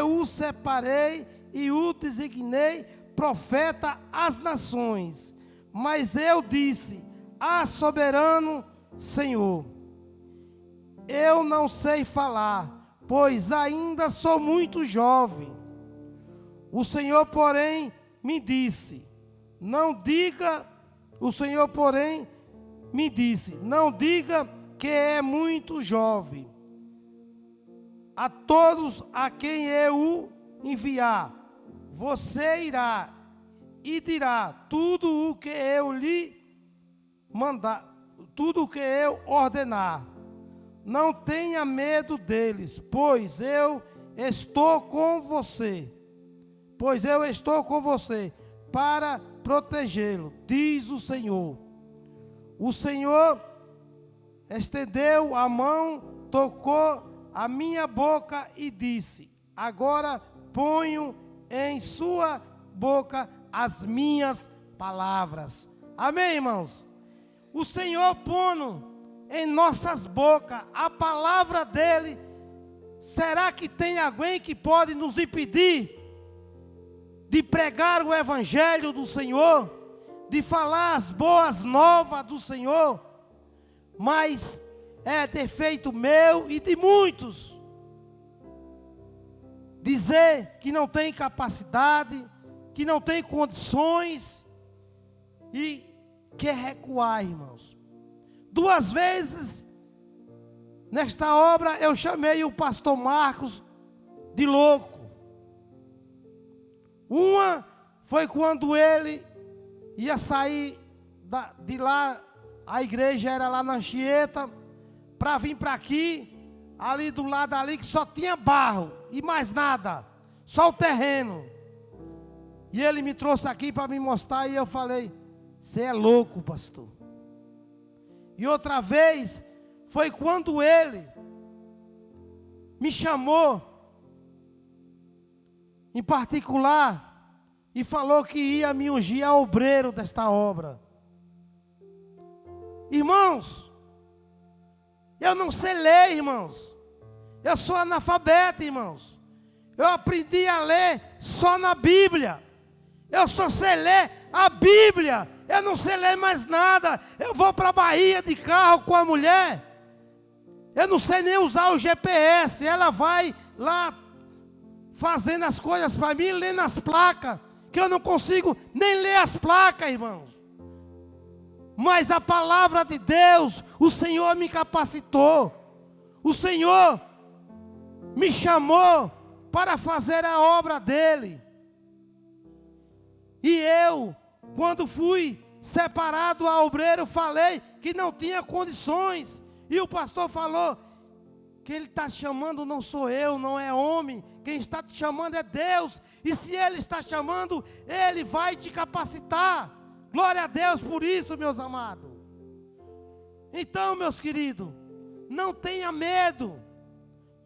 eu o separei e o designei profeta às nações. Mas eu disse: ah, soberano Senhor, eu não sei falar, pois ainda sou muito jovem. O Senhor, porém, me disse: não diga que é muito jovem. A todos a quem eu o enviar, você irá e dirá tudo o que eu lhe mandar, tudo o que eu ordenar. Não tenha medo deles, pois eu estou com você para protegê-lo, diz o Senhor. O Senhor estendeu a mão, tocou a minha boca e disse: agora ponho em sua boca as minhas palavras. Amém, irmãos? O Senhor pondo em nossas bocas a palavra dele. Será que tem alguém que pode nos impedir de pregar o evangelho do Senhor, de falar as boas novas do Senhor? Mas é defeito meu e de muitos dizer que não tem capacidade, que não tem condições e quer recuar, irmãos. 2 vezes nesta obra eu chamei o pastor Marcos de louco. Uma foi quando ele ia sair de lá, a igreja era lá na Anchieta, para vir para aqui, ali do lado ali que só tinha barro e mais nada, só o terreno. E ele me trouxe aqui para me mostrar e eu falei: você é louco, pastor. E outra vez foi quando ele me chamou em particular e falou que ia me ungir a obreiro desta obra. Irmãos, eu não sei ler, irmãos. Eu sou analfabeto, irmãos. Eu aprendi a ler só na Bíblia. Eu só sei ler a Bíblia. Eu não sei ler mais nada. Eu vou para a Bahia de carro com a mulher. Eu não sei nem usar o GPS. Ela vai lá fazendo as coisas para mim, lendo as placas, que eu não consigo nem ler as placas, irmãos. Mas a palavra de Deus, o Senhor me capacitou. O Senhor me chamou para fazer a obra dele. E eu, quando fui separado a obreiro, falei que não tinha condições. E o pastor falou: quem ele está chamando não sou eu, não é homem. Quem está te chamando é Deus. E se ele está chamando, ele vai te capacitar. Glória a Deus por isso, meus amados. Então, meus queridos, não tenha medo.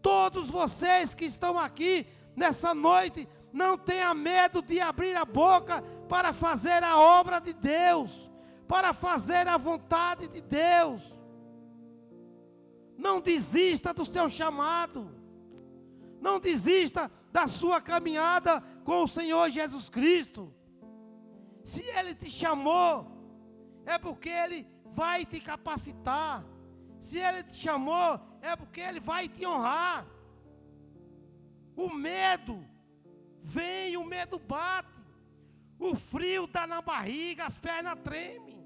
Todos vocês que estão aqui nessa noite, não tenha medo de abrir a boca para fazer a obra de Deus, para fazer a vontade de Deus. Não desista do seu chamado. Não desista da sua caminhada com o Senhor Jesus Cristo. Se Ele te chamou, é porque Ele vai te capacitar. Se Ele te chamou, é porque Ele vai te honrar. O medo vem, o medo bate. O frio está na barriga, as pernas tremem.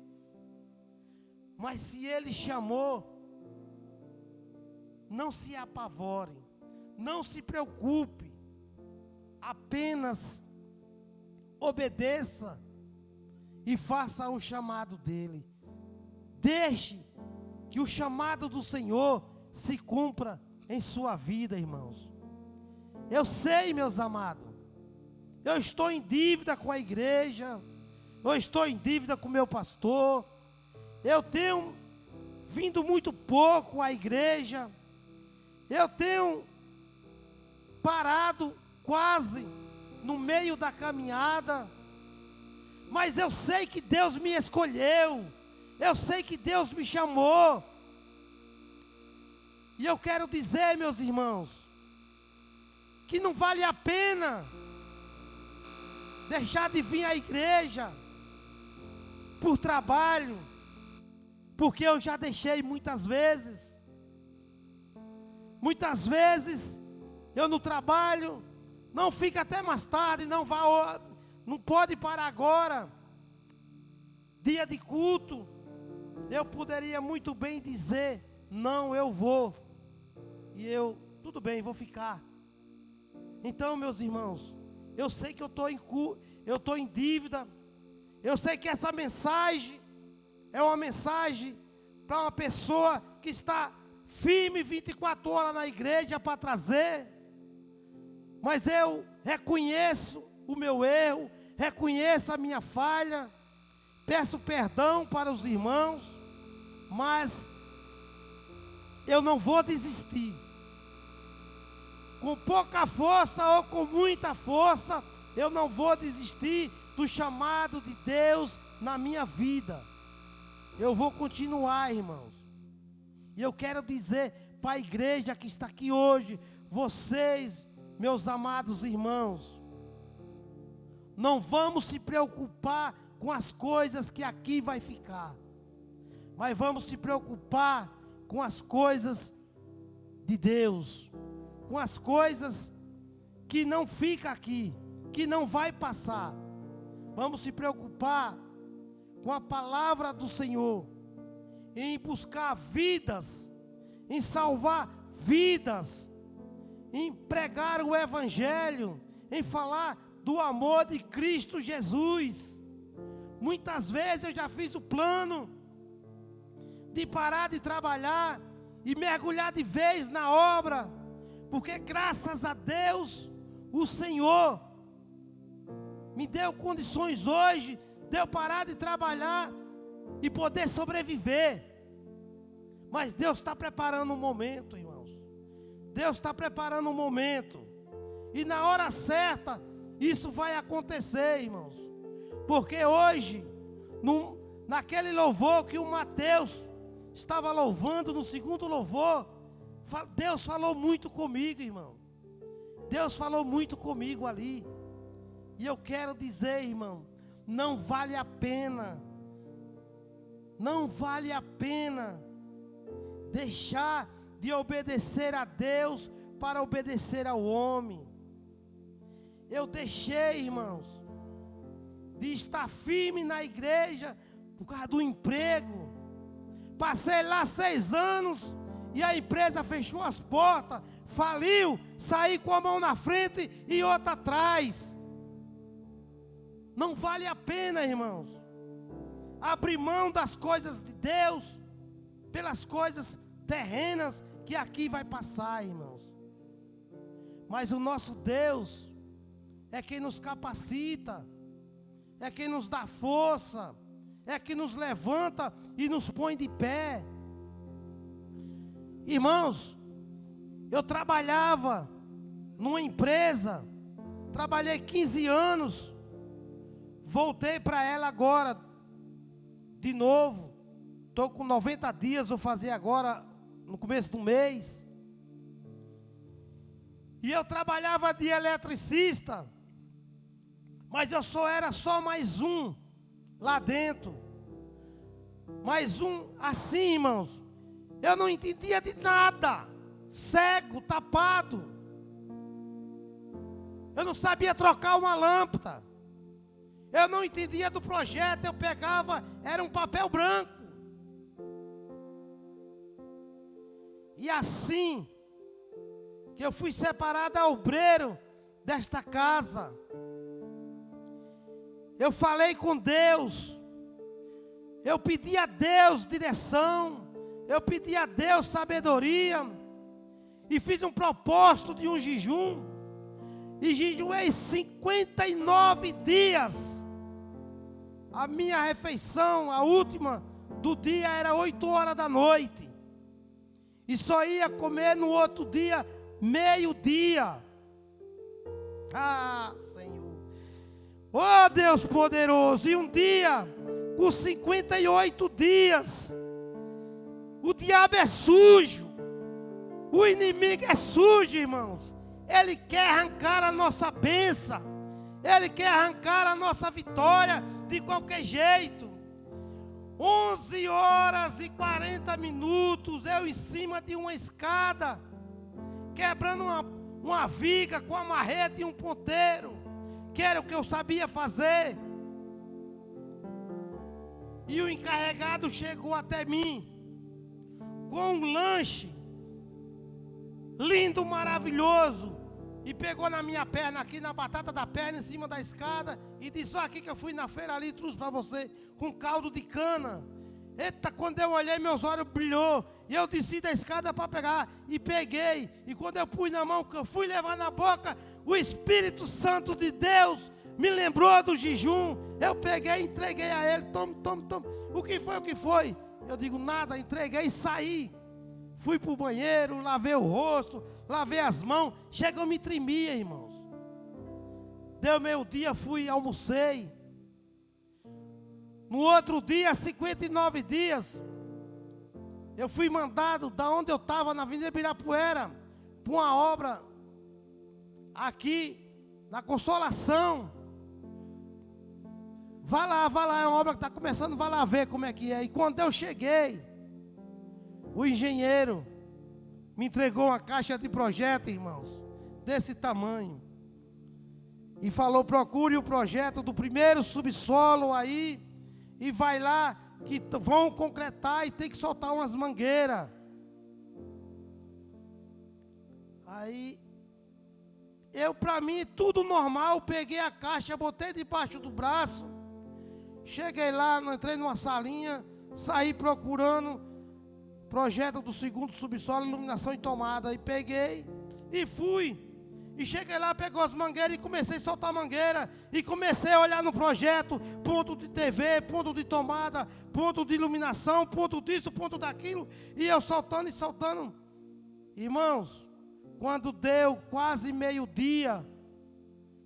Mas se Ele chamou, não se apavore, não se preocupe. Apenas obedeça e faça o chamado dele. Deixe que o chamado do Senhor se cumpra em sua vida, irmãos. Eu sei, meus amados, eu estou em dívida com a igreja, eu estou em dívida com o meu pastor, eu tenho vindo muito pouco à igreja, eu tenho parado quase no meio da caminhada, mas eu sei que Deus me escolheu, eu sei que Deus me chamou. E eu quero dizer, meus irmãos, que não vale a pena deixar de vir à igreja por trabalho, porque eu já deixei muitas vezes. Muitas vezes eu no trabalho, não fica até mais tarde, não pode parar agora. Dia de culto, eu poderia muito bem dizer, não, eu vou. E eu, tudo bem, vou ficar. Então, meus irmãos, eu sei que eu estou em dívida. Eu sei que essa mensagem é uma mensagem para uma pessoa que está firme 24 horas na igreja para trazer. Mas eu reconheço o meu erro, reconheço a minha falha, peço perdão para os irmãos, mas eu não vou desistir. Com pouca força ou com muita força, eu não vou desistir do chamado de Deus na minha vida. Eu vou continuar, irmãos. E eu quero dizer para a igreja que está aqui hoje, vocês, meus amados irmãos, não vamos se preocupar com as coisas que aqui vai ficar, mas vamos se preocupar com as coisas de Deus, com as coisas que não fica aqui, que não vai passar. Vamos se preocupar com a palavra do Senhor, em buscar vidas, em salvar vidas, em pregar o Evangelho, em falar do amor de Cristo Jesus. Muitas vezes eu já fiz o plano de parar de trabalhar e mergulhar de vez na obra, porque graças a Deus, o Senhor me deu condições hoje de eu parar de trabalhar e poder sobreviver. Mas Deus está preparando um momento, irmãos. Deus está preparando um momento. E na hora certa, isso vai acontecer, irmãos. Porque hoje, naquele louvor que o Mateus estava louvando, no segundo louvor, Deus falou muito comigo, irmão. Deus falou muito comigo ali. E eu quero dizer, irmão, não vale a pena, não vale a pena deixar de obedecer a Deus para obedecer ao homem. Eu deixei, irmãos, de estar firme na igreja por causa do emprego. Passei lá 6 anos e a empresa fechou as portas, faliu, saí com a mão na frente e outra atrás. Não vale a pena, irmãos, abrir mão das coisas de Deus pelas coisas terrenas que aqui vai passar, irmãos. Mas o nosso Deus é quem nos capacita, é quem nos dá força, é quem nos levanta e nos põe de pé. Irmãos, eu trabalhava numa empresa, trabalhei 15 anos, voltei para ela agora, de novo, estou com 90 dias, vou fazer agora, no começo do mês. E eu trabalhava de eletricista, mas eu era só mais um lá dentro. Mais um assim, irmãos. Eu não entendia de nada. Cego, tapado. Eu não sabia trocar uma lâmpada. Eu não entendia do projeto. Eu pegava, era um papel branco. E assim que eu fui separado a obreiro desta casa. Eu falei com Deus. Eu pedi a Deus direção. Eu pedi a Deus sabedoria. E fiz um propósito de um jejum. E jejuei 59 dias. A minha refeição, a última do dia, era 8 horas da noite. E só ia comer no outro dia, meio-dia. Ah, Senhor. Oh, Deus poderoso. E um dia, com 58 dias, o diabo é sujo. O inimigo é sujo, irmãos. Ele quer arrancar a nossa bênção. Ele quer arrancar a nossa vitória de qualquer jeito. 11 horas e 40 minutos, eu em cima de uma escada, quebrando uma viga com a marreta e um ponteiro, que era o que eu sabia fazer. E o encarregado chegou até mim, com um lanche, lindo, maravilhoso, e pegou na minha perna aqui, na batata da perna, em cima da escada, e disse: ó, aqui que eu fui na feira ali, trouxe para você, com caldo de cana. Eita, quando eu olhei, meus olhos brilhou, e eu desci da escada para pegar, e peguei, e quando eu pus na mão, que eu fui levar na boca, o Espírito Santo de Deus me lembrou do jejum. Eu peguei e entreguei a ele. Tome. O que foi? Eu digo: nada, entreguei e saí. Fui para o banheiro, lavei o rosto, lavei as mãos. Chega, eu me tremia, irmãos. Deu meio-dia, fui, almocei. No outro dia, 59 dias, eu fui mandado da onde eu estava, na Avenida Ibirapuera, para uma obra aqui, na Consolação. Vai lá, é uma obra que está começando, vai lá ver como é que é. E quando eu cheguei, o engenheiro me entregou uma caixa de projeto, irmãos, desse tamanho. E falou: procure o projeto do primeiro subsolo aí, e vai lá, que vão concretar e tem que soltar umas mangueiras. Aí, para mim, tudo normal, peguei a caixa, botei debaixo do braço. Cheguei lá, entrei numa salinha, saí procurando projeto do segundo subsolo, iluminação e tomada. E peguei e fui. E cheguei lá, pegou as mangueiras e comecei a soltar mangueira. E comecei a olhar no projeto, ponto de TV, ponto de tomada, ponto de iluminação, ponto disso, ponto daquilo. E eu soltando e soltando. Irmãos, quando deu quase meio-dia,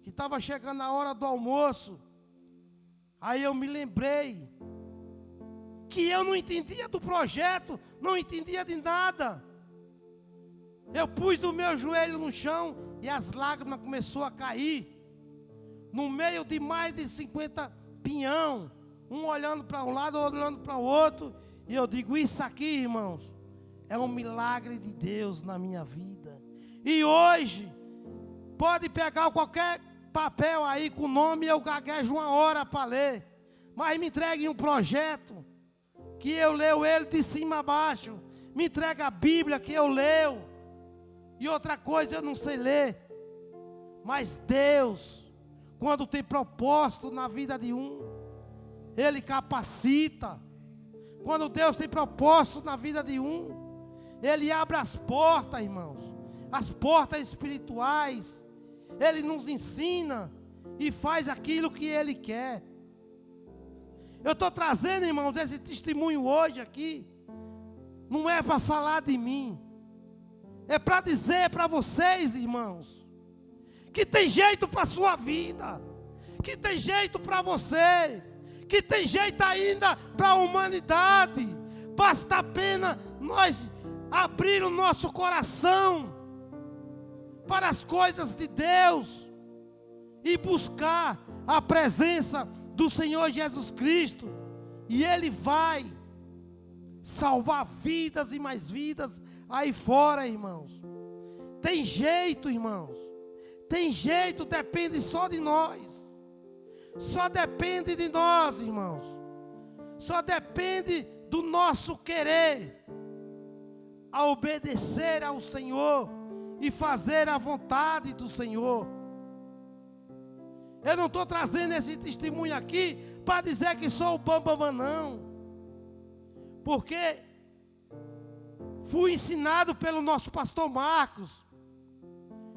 que estava chegando a hora do almoço, aí eu me lembrei que eu não entendia do projeto, não entendia de nada. Eu pus o meu joelho no chão e as lágrimas começaram a cair. No meio de mais de 50 pinhão, um olhando para um lado, outro olhando para o outro. E eu digo: isso aqui, irmãos, é um milagre de Deus na minha vida. E hoje, pode pegar qualquer papel aí com o nome, eu gaguejo 1 hora para ler. Mas me entregue um projeto, que eu leio ele de cima a baixo. Me entrega a Bíblia, que eu leio. E outra coisa eu não sei ler. Mas Deus, quando tem propósito na vida de um, Ele capacita. Quando Deus tem propósito na vida de um, Ele abre as portas, irmãos. As portas espirituais. Ele nos ensina e faz aquilo que Ele quer. Eu estou trazendo, irmãos, esse testemunho hoje aqui. Não é para falar de mim. É para dizer para vocês, irmãos, que tem jeito para a sua vida. Que tem jeito para você. Que tem jeito ainda para a humanidade. Basta apenas nós abrir o nosso coração para as coisas de Deus e buscar a presença do Senhor Jesus Cristo, e Ele vai salvar vidas e mais vidas aí fora, irmãos. Tem jeito, irmãos. Tem jeito, depende só de nós. Só depende de nós, irmãos. Só depende do nosso querer a obedecer ao Senhor e fazer a vontade do Senhor. Eu não estou trazendo esse testemunho aqui para dizer que sou o bambambam, não. Porque fui ensinado pelo nosso pastor Marcos.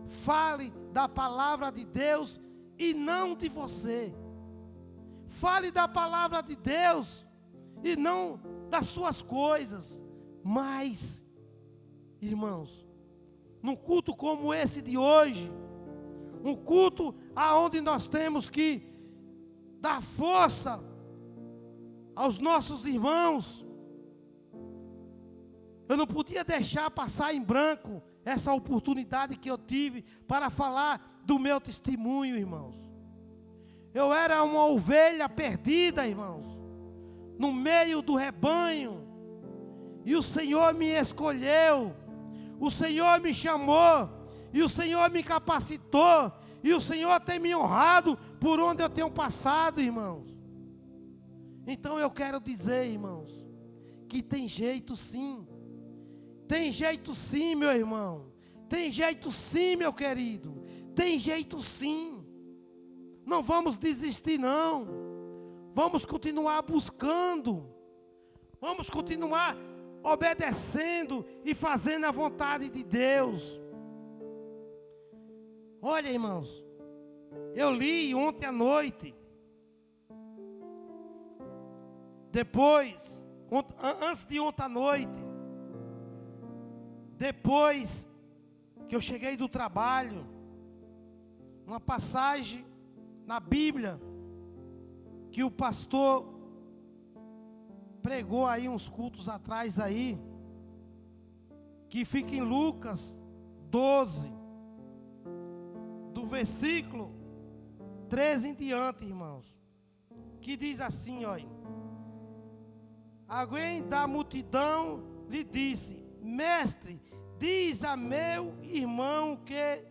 Fale da palavra de Deus e não de você. Fale da palavra de Deus e não das suas coisas. Mas, irmãos, num culto como esse de hoje, um culto aonde nós temos que dar força aos nossos irmãos, eu não podia deixar passar em branco essa oportunidade que eu tive para falar do meu testemunho, irmãos. Eu era uma ovelha perdida, irmãos, no meio do rebanho, e o Senhor me escolheu, o Senhor me chamou, e o Senhor me capacitou, e o Senhor tem me honrado por onde eu tenho passado, irmãos. Então eu quero dizer, irmãos, que tem jeito sim. Tem jeito sim, meu irmão. Tem jeito sim, meu querido. Tem jeito sim. Não vamos desistir não. Vamos continuar buscando. Vamos continuar obedecendo e fazendo a vontade de Deus. Olha, irmãos, eu li ontem à noite. Depois, antes de ontem à noite, depois que eu cheguei do trabalho, uma passagem na Bíblia que o pastor pregou aí uns cultos atrás aí, que fica em Lucas 12, do versículo 13 em diante, irmãos, que diz assim, olha: alguém da multidão lhe disse: mestre, diz a meu irmão que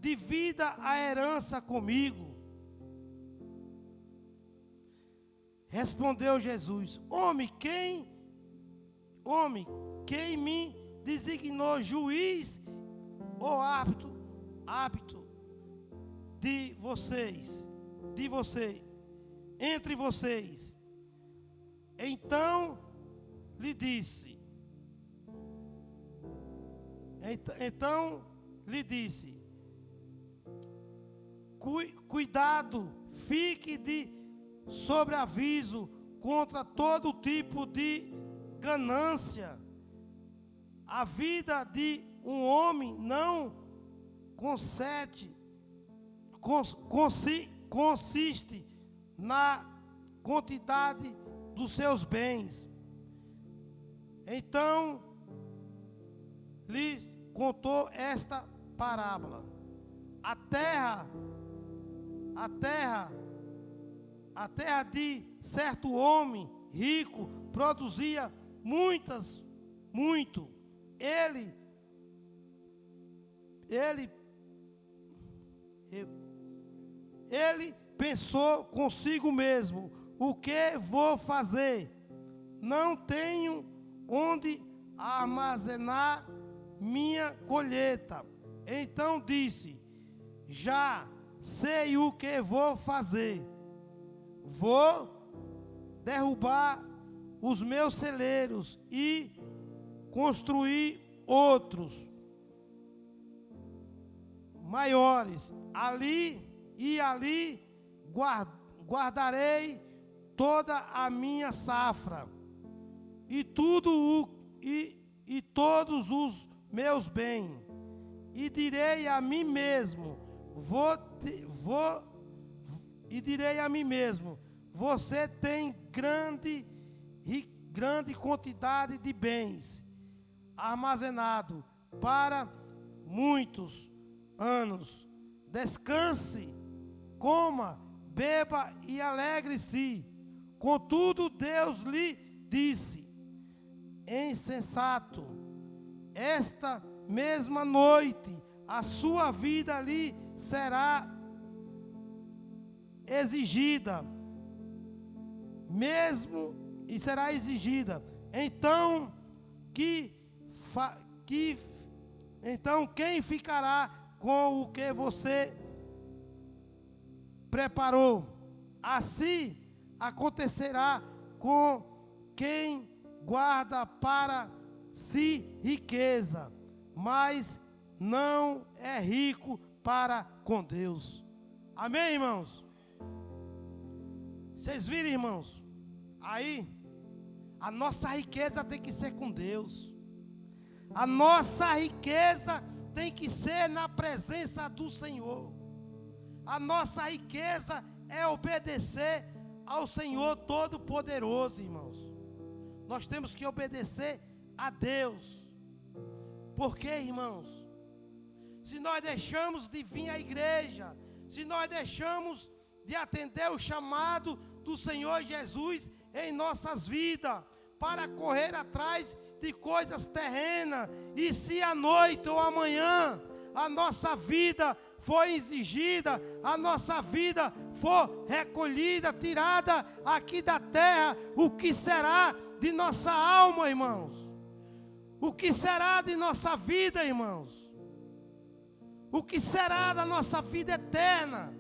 divida a herança comigo. Respondeu Jesus: homem, quem me designou juiz ou árbitro de vocês, entre vocês? Então lhe disse, cuidado, fique de sobreaviso contra todo tipo de ganância. A vida de um homem não consiste na quantidade dos seus bens. Então lhe contou esta parábola: a terra de certo homem rico produzia muito. Ele pensou consigo mesmo: o que vou fazer? Não tenho onde armazenar minha colheita. Então disse: já sei o que vou fazer. Vou derrubar os meus celeiros e construir outros maiores. Ali guardarei toda a minha safra e todos os meus bens. E direi a mim mesmo: você tem grande quantidade de bens armazenado para muitos anos. Descanse, coma, beba e alegre-se. Contudo, Deus lhe disse: insensato, esta mesma noite a sua vida lhe será exigida, Então quem ficará com o que você preparou? Assim acontecerá com quem guarda para si riqueza, mas não é rico para com Deus. Amém, irmãos? Vocês viram, irmãos? Aí, a nossa riqueza tem que ser com Deus. A nossa riqueza tem que ser na presença do Senhor. A nossa riqueza é obedecer ao Senhor Todo-Poderoso, irmãos. Nós temos que obedecer a Deus. Por quê, irmãos? se nós deixamos de vir à igreja, se nós deixamos de atender o chamado do Senhor Jesus em nossas vidas, para correr atrás de coisas terrenas, e se à noite ou amanhã a nossa vida for exigida, a nossa vida for recolhida, tirada aqui da terra, o que será de nossa alma, irmãos? O que será de nossa vida, irmãos? O que será da nossa vida eterna?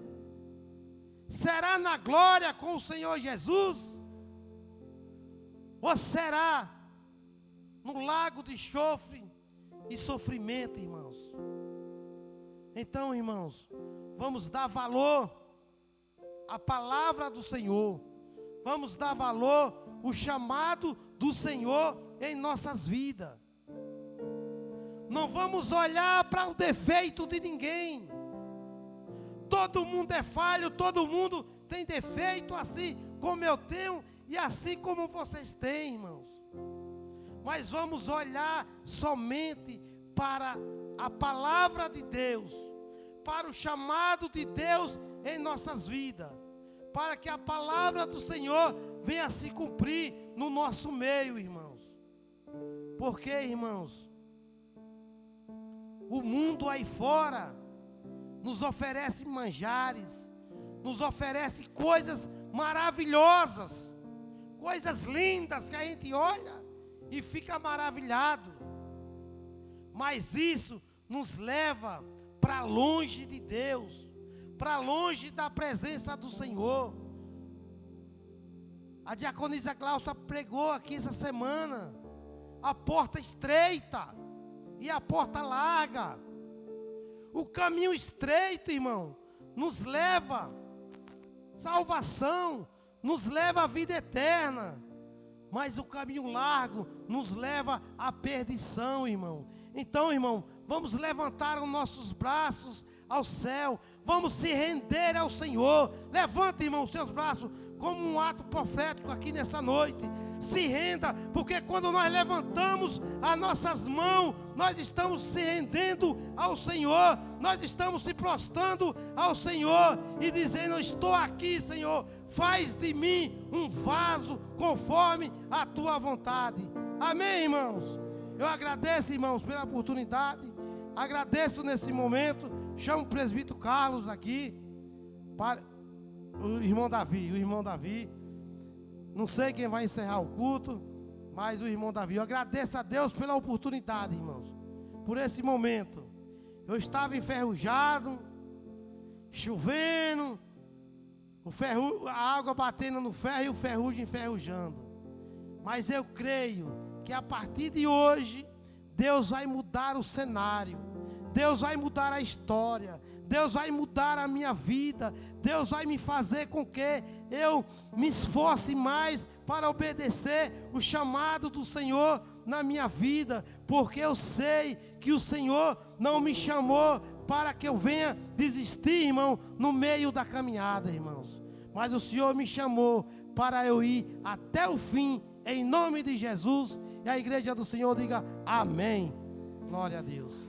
Será na glória com o Senhor Jesus? Ou será no lago de enxofre e sofrimento, irmãos? Então, irmãos, vamos dar valor à palavra do Senhor. Vamos dar valor ao chamado do Senhor em nossas vidas. Não vamos olhar para o defeito de ninguém. Todo mundo é falho, todo mundo tem defeito, assim como eu tenho e assim como vocês têm, irmãos. Mas vamos olhar somente para a palavra de Deus, para o chamado de Deus em nossas vidas, para que a palavra do Senhor venha se cumprir no nosso meio, irmãos. Porque, irmãos, o mundo aí fora nos oferece manjares, nos oferece coisas maravilhosas, coisas lindas que a gente olha e fica maravilhado. Mas isso nos leva para longe de Deus, para longe da presença do Senhor. A diaconisa Glaucia pregou aqui essa semana, a porta estreita e a porta larga. O caminho estreito, irmão, nos leva à salvação, nos leva à vida eterna. Mas o caminho largo nos leva à perdição, irmão. Então, irmão, vamos levantar os nossos braços ao céu. Vamos se render ao Senhor. Levanta, irmão, os seus braços como um ato profético aqui nessa noite. Se renda, porque quando nós levantamos as nossas mãos, nós estamos se rendendo ao Senhor, nós estamos se prostrando ao Senhor e dizendo: estou aqui, Senhor, faz de mim um vaso conforme a tua vontade. Amém, irmãos? Eu agradeço, irmãos, pela oportunidade, agradeço nesse momento. Chamo o presbítero Carlos aqui, para o irmão Davi. Não sei quem vai encerrar o culto, mas o irmão Davi. Eu agradeço a Deus pela oportunidade, irmãos, por esse momento. Eu estava enferrujado, chovendo, a água batendo no ferro e o ferrugem enferrujando. Mas eu creio que a partir de hoje, Deus vai mudar o cenário, Deus vai mudar a história, Deus vai mudar a minha vida, Deus vai me fazer com que eu me esforce mais para obedecer o chamado do Senhor na minha vida, porque eu sei que o Senhor não me chamou para que eu venha desistir, irmão, no meio da caminhada, irmãos. Mas o Senhor me chamou para eu ir até o fim, em nome de Jesus. E a igreja do Senhor diga amém. Glória a Deus.